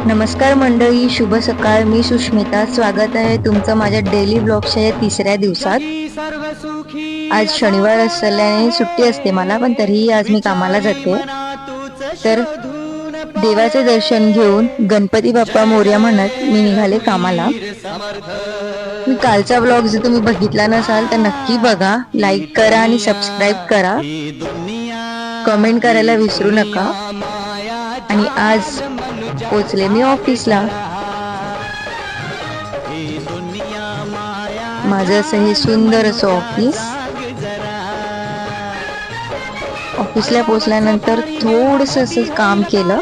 नमस्कार मंडळी, शुभ सकाळ. मी सुष्मिता. स्वागत आहे तुमचं माझ्या डेली ब्लॉगच्या या तिसऱ्या दिवसात. आज शनिवार असल्याने सुट्टी असते मला, पण तरीही आज मी कामाला जाते. तर देवाचे दर्शन घेऊन गणपती बाप्पा मोरया म्हणत मी निघाले कामाला. मी कालचा ब्लॉग जर तुम्ही बघितला नसाल तर नक्की बघा, लाईक करा आणि सबस्क्राईब करा, कमेंट करायला विसरू नका. आणि आज पोचले मी ऑफिसला. माझं असं हे सुंदर असं ऑफिसला पोचल्यानंतर थोडंसं असं काम केलं.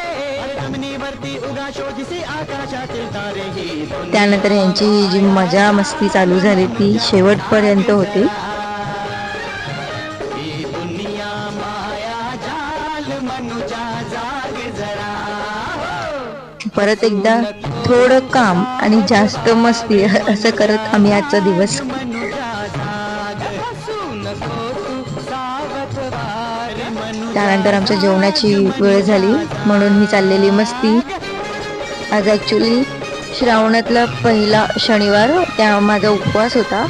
त्यानंतर यांची जी मजा मस्ती चालू झाली ती शेवटपर्यंत होती. परत एकदा थोडं काम आणि जास्त मस्ती असं करत आम्ही आजचा दिवस. त्यानंतर आमच्या जेवणाची वेळ झाली म्हणून मी चाललेली मस्ती. आज ॲक्च्युली श्रावणातला पहिला शनिवार, त्या माझा उपवास होता.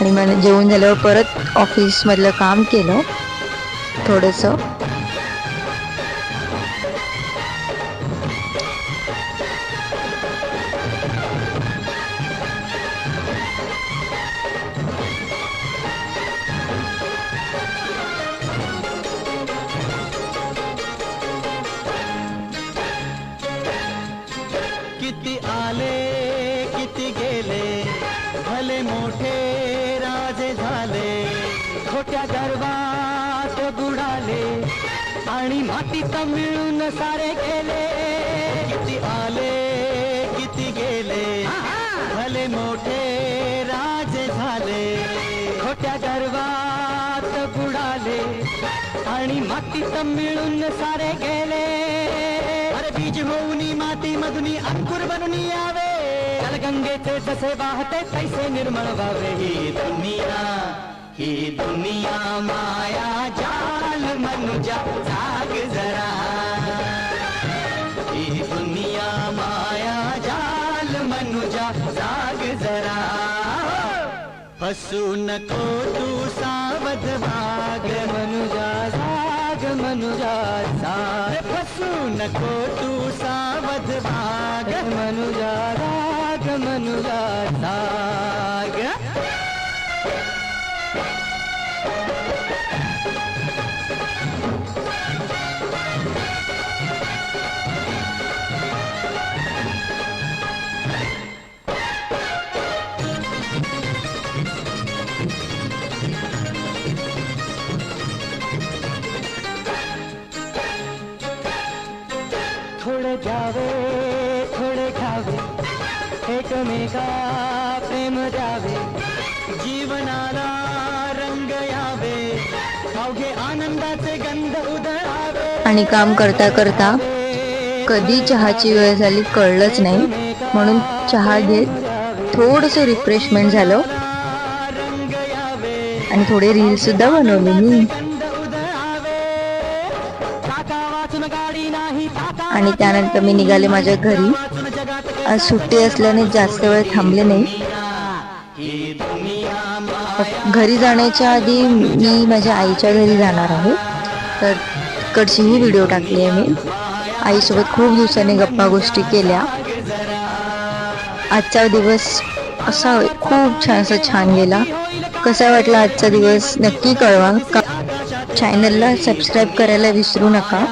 आणि मला जेवण झाल्यावर परत ऑफिसमधलं काम केलं थोडंसं. किती आले किती गेले, भले मोठे राजे झाले, छोट्या गर्वात बुडाले आणि मातीत मिळून सारे गेले. किती आले किती गेले, भले मोठे राजे झाले, छोट्या गर्वात बुडाले आणि मातीत मिळून सारे गेले. अरे बीज होऊन माती मधून अंकुर बनून यावे, जलगंगेचे जसे वाहते तैसे निर्मळ व्हावे. ही दुनिया माया जाल मनुजा जाग जरा. ही दुनिया माया जाल मनुजा जाग जरा. फसू नको तू सावध भाग मनुजा जाग मनुजा जाग. फसू नको तू सावध भाग मनुजा जाग मनुजा जाग. थोडे जावे थोडे खावे, एकमेका प्रेम द्यावे, जीवनाला रंग यावे, अवघे आनंदाचे गंध उधळावे. आणि काम करता करता कधी चहाची वेळ झाली कळलंच नाही, म्हणून चहा घेत थोडंसं रिफ्रेशमेंट झालं आणि थोडे रील सुद्धा बनवले मी. आणि त्यानंतर मी निघाले माझ्या घरी. आज सुट्टी असल्याने जास्त वेळ थांबले नाही. घरी जाण्याच्या आधी मी माझ्या आईच्या घरी जाणार आहे, तर तिकडचीही व्हिडिओ टाकली आहे मी. आईसोबत खूप दिवसांनी गप्पा गोष्टी केल्या. आजचा दिवस असा खूप छान गेला. कसा वाटला आजचा दिवस नक्की कळवा. चॅनलला सबस्क्राईब करायला विसरू नका.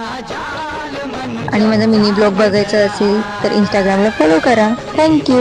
आणि माझा मिनी ब्लॉग बघायचा असेल तर इंस्टाग्रामला फॉलो करा. थँक्यू.